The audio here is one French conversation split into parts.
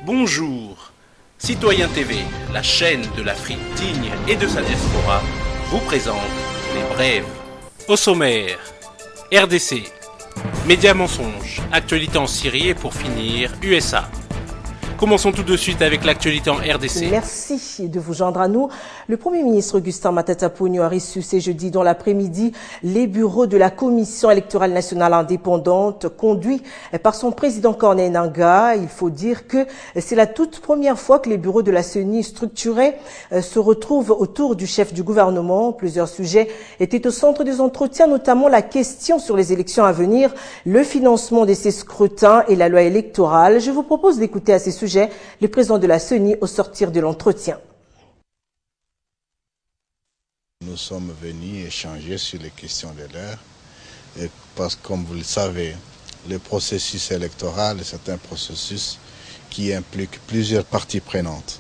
Bonjour, Citoyen TV, la chaîne de l'Afrique digne et de sa diaspora, vous présente les brèves. Au sommaire, RDC, médias mensonges, actualité en Syrie et pour finir, USA. Commençons tout de suite avec l'actualité en RDC. Merci de vous joindre à nous. Le Premier ministre Augustin Matata Ponyo a reçu ce jeudi dans l'après-midi les bureaux de la Commission électorale nationale indépendante conduits par son président Corneille Nangaa. Il faut dire que c'est la toute première fois que les bureaux de la CENI structurés se retrouvent autour du chef du gouvernement. Plusieurs sujets étaient au centre des entretiens, notamment la question sur les élections à venir, le financement de ces scrutins et la loi électorale. Je vous propose d'écouter à ces sujets le président de la CENI au sortir de l'entretien. Nous sommes venus échanger sur les questions de l'heure parce que, comme vous le savez, le processus électoral est un processus qui implique plusieurs parties prenantes,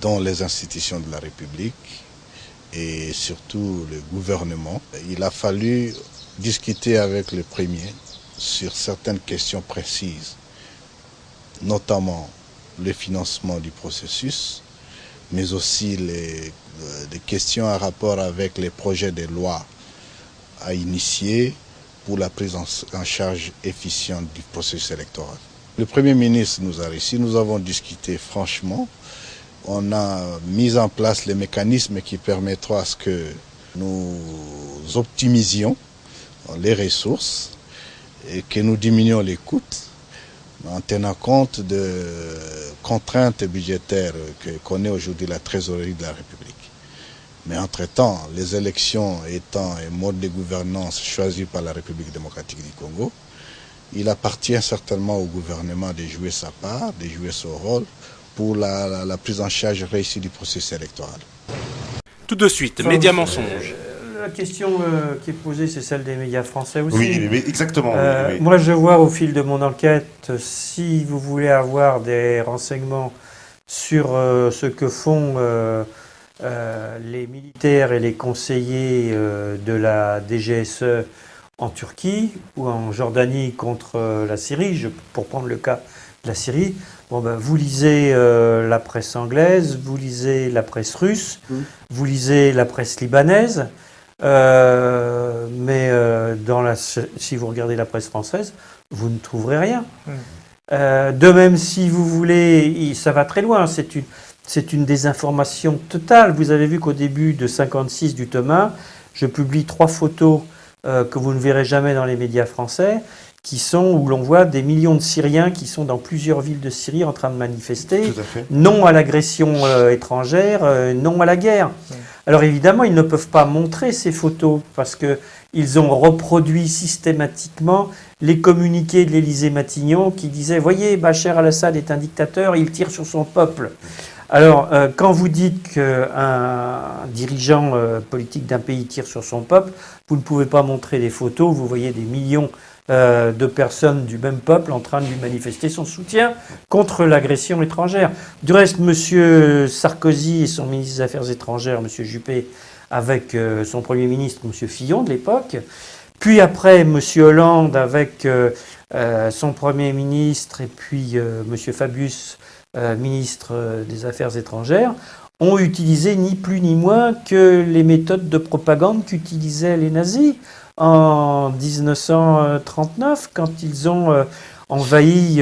dont les institutions de la République et surtout le gouvernement. Il a fallu discuter avec le Premier sur certaines questions précises, notamment le financement du processus, mais aussi les questions en rapport avec les projets de loi à initier pour la prise en charge efficiente du processus électoral. Le Premier ministre nous a reçus, nous avons discuté franchement, on a mis en place les mécanismes qui permettront à ce que nous optimisions les ressources et que nous diminuions les coûts, en tenant compte de contraintes budgétaires que connaît aujourd'hui la trésorerie de la République. Mais entre-temps, les élections étant un mode de gouvernance choisi par la République démocratique du Congo, il appartient certainement au gouvernement de jouer sa part, de jouer son rôle pour la prise en charge réussie du processus électoral. Tout de suite, médias mensonges. La question qui est posée, c'est celle des médias français aussi. Oui, exactement. Oui. Moi, je vois au fil de mon enquête, si vous voulez avoir des renseignements sur ce que font les militaires et les conseillers de la DGSE en Turquie ou en Jordanie contre la Syrie, pour prendre le cas de la Syrie, vous lisez la presse anglaise, vous lisez la presse russe, vous lisez la presse libanaise. Si vous regardez la presse française, vous ne trouverez rien. De même, si vous voulez, ça va très loin, c'est une désinformation totale. Vous avez vu qu'au début de 56 du tome 1, je publie 3 photos que vous ne verrez jamais dans les médias français, où l'on voit des millions de Syriens qui sont dans plusieurs villes de Syrie en train de manifester, non à l'agression étrangère, non à la guerre. Alors évidemment, ils ne peuvent pas montrer ces photos parce qu'ils ont reproduit systématiquement les communiqués de l'Élysée-Matignon qui disaient « Voyez, Bachar al-Assad est un dictateur, il tire sur son peuple ». Alors, quand vous dites qu'un dirigeant politique d'un pays tire sur son peuple, vous ne pouvez pas montrer des photos, vous voyez des millions de personnes du même peuple en train de lui manifester son soutien contre l'agression étrangère. Du reste, M. Sarkozy et son ministre des Affaires étrangères, M. Juppé, avec son Premier ministre, M. Fillon de l'époque, puis après M. Hollande avec son Premier ministre et puis M. Fabius, ministre des Affaires étrangères, ont utilisé ni plus ni moins que les méthodes de propagande qu'utilisaient les nazis en 1939, quand ils ont envahi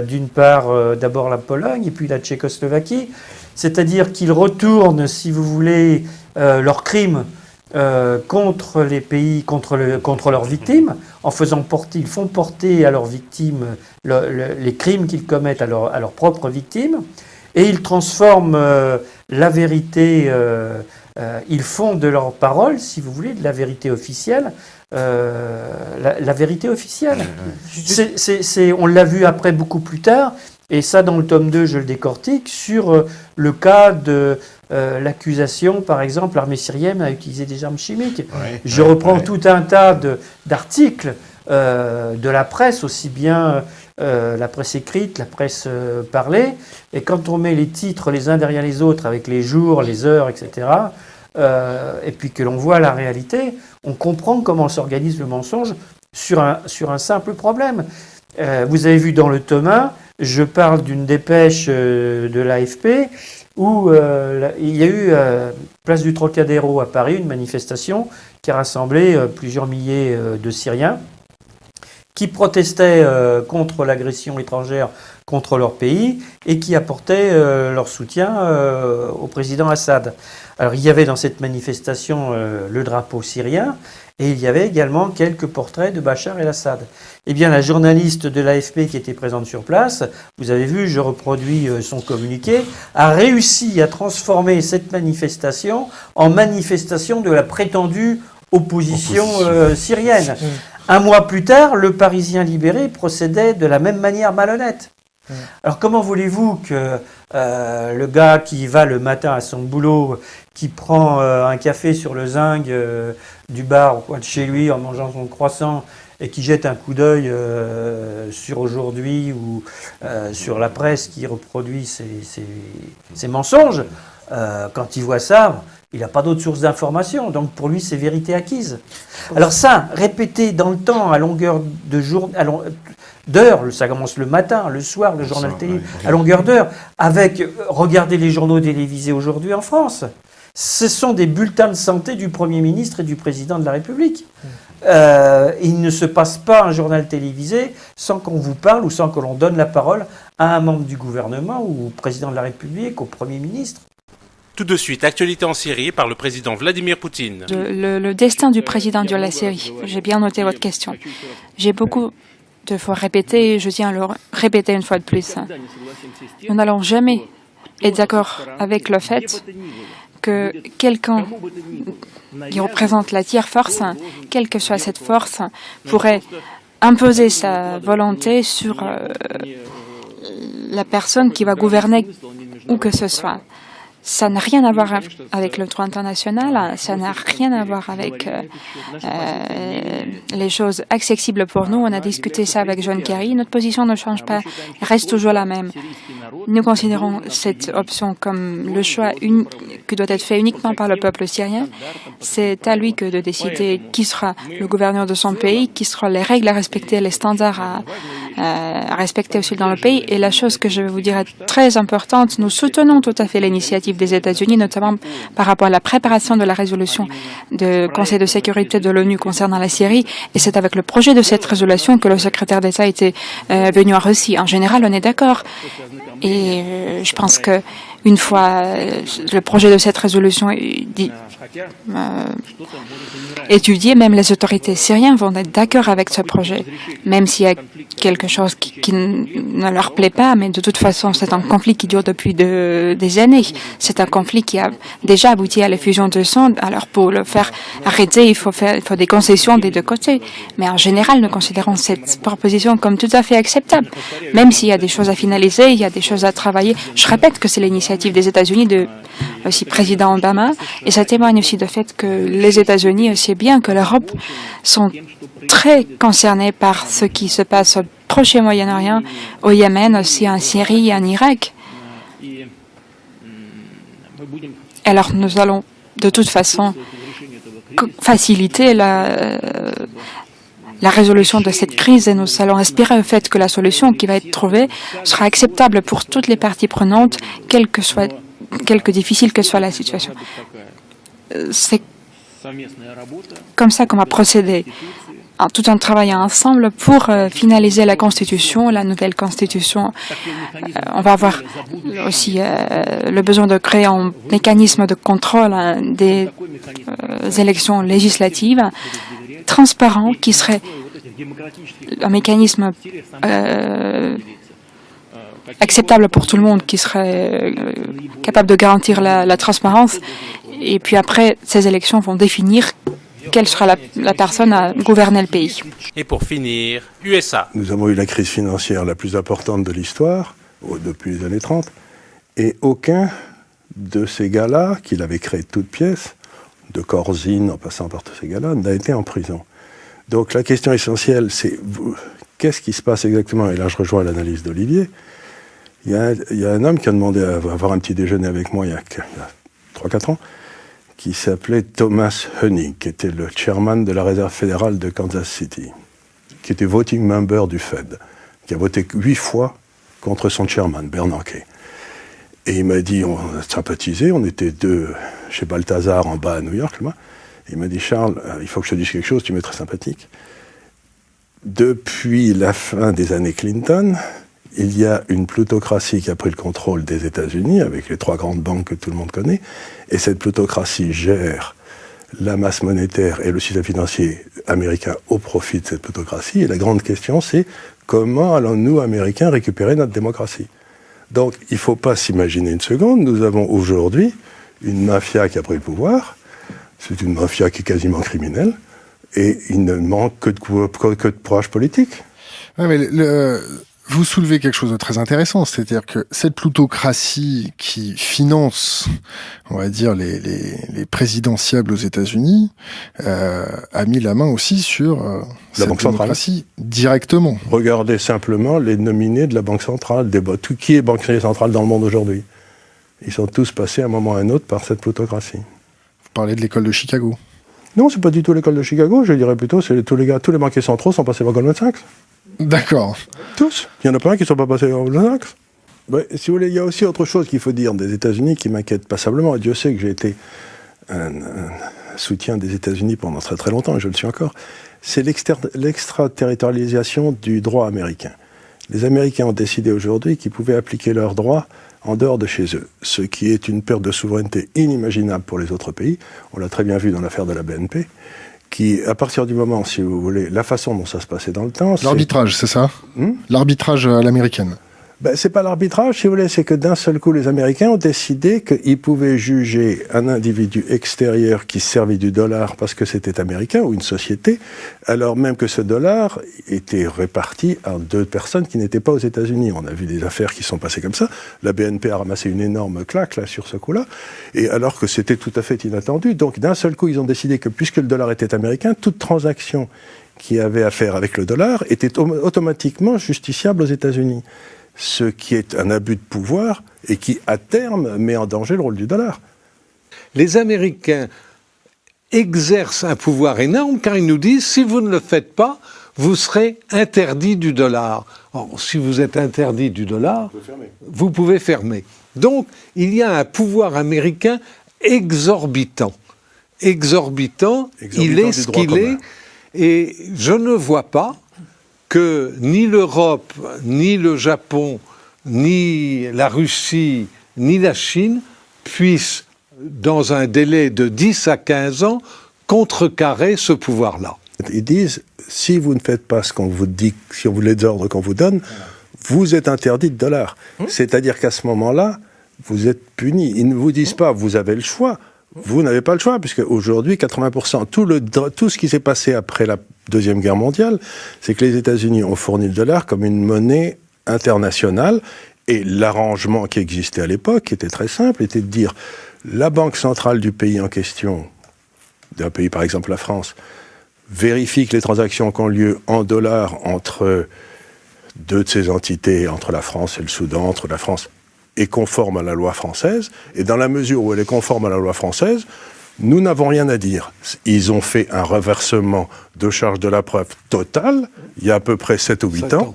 d'une part d'abord la Pologne et puis la Tchécoslovaquie, c'est-à-dire qu'ils retournent, si vous voulez, leurs crimes contre les pays, contre leurs victimes, ils font porter à leurs victimes les crimes qu'ils commettent à leurs propres victimes, et ils transforment la vérité. Ils font de leurs paroles, si vous voulez, de la vérité officielle, la vérité officielle. On l'a vu après beaucoup plus tard, et ça dans le tome 2, je le décortique, sur le cas de l'accusation, par exemple, l'armée syrienne a utilisé des armes chimiques. Je reprends tout un tas d'articles de la presse, aussi bien la presse écrite, la presse parlée, et quand on met les titres les uns derrière les autres avec les jours, les heures, etc., et puis que l'on voit la réalité, on comprend comment s'organise le mensonge sur un simple problème. Vous avez vu dans le tome 1, Je parle d'une dépêche de l'AFP où il y a eu, place du Trocadéro à Paris, une manifestation qui a rassemblé plusieurs milliers de Syriens qui protestaient contre l'agression étrangère contre leur pays et qui apportaient leur soutien au président Assad. Alors il y avait dans cette manifestation le drapeau syrien et il y avait également quelques portraits de Bachar el-Assad. Eh bien la journaliste de l'AFP qui était présente sur place, vous avez vu, je reproduis son communiqué, a réussi à transformer cette manifestation en manifestation de la prétendue opposition syrienne. Un mois plus tard, le Parisien libéré procédait de la même manière malhonnête. Alors comment voulez-vous que le gars qui va le matin à son boulot, qui prend un café sur le zinc du bar au coin de chez lui en mangeant son croissant et qui jette un coup d'œil sur Aujourd'hui ou sur la presse qui reproduit ses mensonges, quand il voit ça, il n'a pas d'autre source d'information, donc pour lui c'est vérité acquise. Alors ça, répété dans le temps, à longueur de jour, d'heures, ça commence le matin, le soir, le journal télé, à longueur d'heure, avec regardez les journaux télévisés aujourd'hui en France. Ce sont des bulletins de santé du Premier ministre et du Président de la République. Il ne se passe pas un journal télévisé sans qu'on vous parle ou sans que l'on donne la parole à un membre du gouvernement ou au Président de la République, au Premier ministre. Tout de suite, actualité en Syrie par le président Vladimir Poutine. Le destin du président de la Syrie. J'ai bien noté votre question. J'ai beaucoup de fois répété et je tiens à le répéter une fois de plus. Nous n'allons jamais être d'accord avec le fait que quelqu'un qui représente la tiers force, quelle que soit cette force, pourrait imposer sa volonté sur la personne qui va gouverner où que ce soit. Ça n'a rien à voir avec le droit international, ça n'a rien à voir avec les choses accessibles pour nous. On a discuté ça avec John Kerry. Notre position ne change pas, reste toujours la même. Nous considérons cette option comme le choix qui doit être fait uniquement par le peuple syrien. C'est à lui que de décider qui sera le gouverneur de son pays, qui seront les règles à respecter, les standards à respecter aussi dans le pays. Et la chose que je vais vous dire est très importante, nous soutenons tout à fait l'initiative des États-Unis, notamment par rapport à la préparation de la résolution du Conseil de sécurité de l'ONU concernant la Syrie. Et c'est avec le projet de cette résolution que le secrétaire d'État était venu à Russie. En général, on est d'accord. Et je pense que une fois le projet de cette résolution étudié, même les autorités syriennes vont être d'accord avec ce projet, même s'il y a quelque chose qui ne leur plaît pas, mais de toute façon, c'est un conflit qui dure depuis des années. C'est un conflit qui a déjà abouti à l'effusion de sang. Alors, pour le faire arrêter, il faut des concessions des deux côtés. Mais en général, nous considérons cette proposition comme tout à fait acceptable, même s'il y a des choses à finaliser, il y a des choses à travailler. Je répète que c'est l'initiative des États-Unis de aussi président Obama, et ça témoigne aussi du fait que les États-Unis, aussi bien que l'Europe, sont très concernés par ce qui se passe au Proche et Moyen-Orient, au Yémen, aussi en Syrie et en Irak. Alors nous allons de toute façon faciliter la résolution de cette crise et nous allons espérer au fait que la solution qui va être trouvée sera acceptable pour toutes les parties prenantes, quelque difficile que soit la situation. C'est comme ça qu'on va procéder, tout en travaillant ensemble pour finaliser la Constitution, la nouvelle Constitution. On va avoir aussi le besoin de créer un mécanisme de contrôle des élections législatives transparent, qui serait un mécanisme acceptable pour tout le monde, qui serait capable de garantir la transparence. Et puis après, ces élections vont définir quelle sera la personne à gouverner le pays. Et pour finir, USA. Nous avons eu la crise financière la plus importante de l'histoire, depuis les années 30, et aucun de ces gars-là, qu'il avait créé de toutes pièces, de Corzine en passant par tous ces gars-là, n'a été en prison. Donc la question essentielle, c'est qu'est-ce qui se passe exactement? Et là, je rejoins l'analyse d'Olivier. Il y a un homme qui a demandé à avoir un petit déjeuner avec moi il y a 3-4 ans, qui s'appelait Thomas Hoenig, qui était le chairman de la réserve fédérale de Kansas City, qui était voting member du Fed, qui a voté 8 fois contre son chairman, Bernanke. Et il m'a dit, on a sympathisé, on était deux chez Balthazar en bas à New York, moi. Il m'a dit, Charles, il faut que je te dise quelque chose, tu m'es très sympathique. Depuis la fin des années Clinton, il y a une plutocratie qui a pris le contrôle des États-Unis, avec les 3 grandes banques que tout le monde connaît, et cette plutocratie gère la masse monétaire et le système financier américain au profit de cette plutocratie. Et la grande question, c'est comment allons-nous, Américains, récupérer notre démocratie ? Donc, il ne faut pas s'imaginer une seconde, nous avons aujourd'hui une mafia qui a pris le pouvoir, c'est une mafia qui est quasiment criminelle, et il ne manque que de courage politique. Ouais, mais vous soulevez quelque chose de très intéressant, c'est-à-dire que cette plutocratie qui finance, on va dire, les présidentiables aux États-Unis, a mis la main aussi sur cette démocratie directement. Regardez simplement les nominés de la Banque centrale, qui est banquier central dans le monde aujourd'hui. Ils sont tous passés à un moment ou à un autre par cette plutocratie. Vous parlez de l'école de Chicago. Non, c'est pas du tout l'école de Chicago, je dirais plutôt, c'est tous les banquiers centraux sont passés par Goldman Sachs. D'accord. Tous. Il n'y en a pas un qui ne sont pas passés par Goldman Sachs. Ouais, si vous voulez, il y a aussi autre chose qu'il faut dire des États-Unis qui m'inquiète passablement. Et Dieu sait que j'ai été un soutien des États-Unis pendant très très longtemps, et je le suis encore. C'est l'extraterritorialisation du droit américain. Les Américains ont décidé aujourd'hui qu'ils pouvaient appliquer leurs droits en dehors de chez eux, ce qui est une perte de souveraineté inimaginable pour les autres pays. On l'a très bien vu dans l'affaire de la BNP, qui, à partir du moment, si vous voulez, la façon dont ça se passait dans le temps... L'arbitrage, c'est ça L'arbitrage à l'américaine. C'est pas l'arbitrage, si vous voulez, c'est que d'un seul coup, les Américains ont décidé qu'ils pouvaient juger un individu extérieur qui servait du dollar parce que c'était américain, ou une société, alors même que ce dollar était réparti à 2 personnes qui n'étaient pas aux États-Unis. On a vu des affaires qui sont passées comme ça. La BNP a ramassé une énorme claque là, sur ce coup-là, et alors que c'était tout à fait inattendu. Donc d'un seul coup, ils ont décidé que puisque le dollar était américain, toute transaction qui avait affaire avec le dollar était automatiquement justiciable aux États-Unis. Ce qui est un abus de pouvoir et qui, à terme, met en danger le rôle du dollar. Les Américains exercent un pouvoir énorme car ils nous disent, si vous ne le faites pas, vous serez interdit du dollar. Or, si vous êtes interdit du dollar, vous pouvez fermer. Donc, il y a un pouvoir américain exorbitant. Exorbitant, il est ce qu'il est, et je ne vois pas que ni l'Europe, ni le Japon, ni la Russie, ni la Chine puissent, dans un délai de 10 à 15 ans, contrecarrer ce pouvoir-là. Ils disent, si vous ne faites pas ce qu'on vous dit, si on vous les ordres qu'on vous donne, vous êtes interdit de dollar. C'est-à-dire qu'à ce moment-là, vous êtes puni. Ils ne vous disent pas, vous avez le choix. Vous n'avez pas le choix, puisque aujourd'hui, 80%, tout ce qui s'est passé après la Deuxième Guerre mondiale, c'est que les États-Unis ont fourni le dollar comme une monnaie internationale, et l'arrangement qui existait à l'époque, qui était très simple, était de dire la banque centrale du pays en question, d'un pays par exemple la France, vérifie que les transactions qui ont lieu en dollars entre 2 de ces entités, entre la France et le Soudan, entre la France est conforme à la loi française, et dans la mesure où elle est conforme à la loi française, nous n'avons rien à dire. Ils ont fait un reversement de charge de la preuve totale, il y a à peu près 7 ou 8 ans.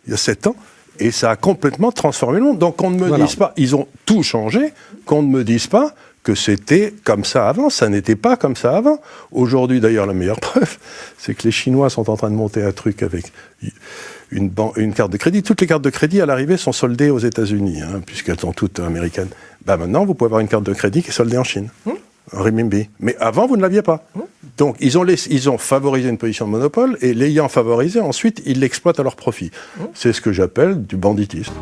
Il y a 7 ans, et ça a complètement transformé le monde. Donc qu'on ne me dise pas, ils ont tout changé, qu'on ne me dise pas que c'était comme ça avant, ça n'était pas comme ça avant. Aujourd'hui, d'ailleurs, la meilleure preuve, c'est que les Chinois sont en train de monter un truc avec une carte de crédit. Toutes les cartes de crédit, à l'arrivée, sont soldées aux États-Unis, puisqu'elles sont toutes américaines. Maintenant, vous pouvez avoir une carte de crédit qui est soldée en Chine, en renminbi. Mais avant, vous ne l'aviez pas. Donc, ils ont favorisé une position de monopole, et l'ayant favorisé, ensuite, ils l'exploitent à leur profit. C'est ce que j'appelle du banditisme.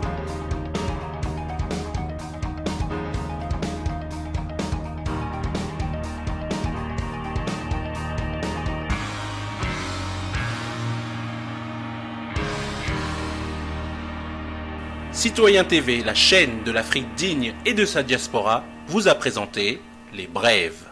Citoyen TV, la chaîne de l'Afrique digne et de sa diaspora, vous a présenté Les Brèves.